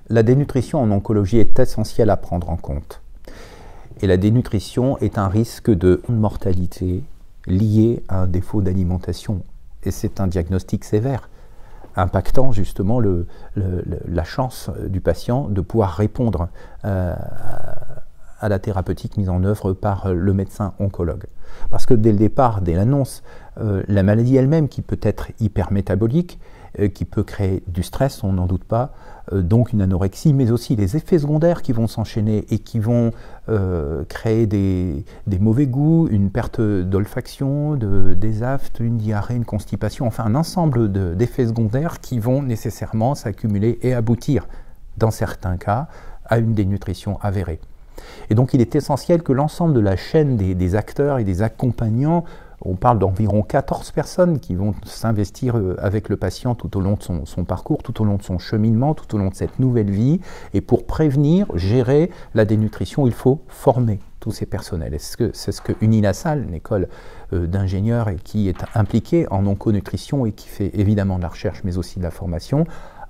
La dénutrition en oncologie est essentielle à prendre en compte. Et la dénutrition est un risque de mortalité lié à un défaut d'alimentation. Et c'est un diagnostic sévère, impactant justement la chance du patient de pouvoir répondre à la thérapeutique mise en œuvre par le médecin oncologue. Parce que dès le départ, dès l'annonce, la maladie elle-même, qui peut être hypermétabolique, qui peut créer du stress, on n'en doute pas, donc une anorexie, mais aussi les effets secondaires qui vont s'enchaîner et qui vont créer des mauvais goûts, une perte d'olfaction, des aphtes, une diarrhée, une constipation, enfin un ensemble d'effets secondaires qui vont nécessairement s'accumuler et aboutir, dans certains cas, à une dénutrition avérée. Et donc il est essentiel que l'ensemble de la chaîne des acteurs et des accompagnants, on parle d'environ 14 personnes qui vont s'investir avec le patient tout au long de son parcours, tout au long de son cheminement, tout au long de cette nouvelle vie. Et pour prévenir, gérer la dénutrition, il faut former tous ces personnels. C'est ce que Uninasal, une école d'ingénieurs qui est impliquée en onconutrition et qui fait évidemment de la recherche mais aussi de la formation,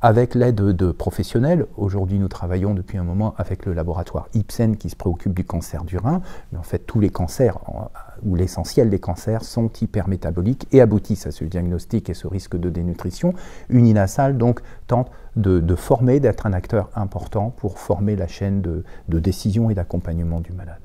avec l'aide de professionnels. Aujourd'hui, nous travaillons depuis un moment avec le laboratoire Ipsen qui se préoccupe du cancer du rein. Mais en fait, tous les cancers, ou l'essentiel des cancers, sont hypermétaboliques et aboutissent à ce diagnostic et ce risque de dénutrition. Uninasal, donc, tente de former, d'être un acteur important pour former la chaîne de décision et d'accompagnement du malade.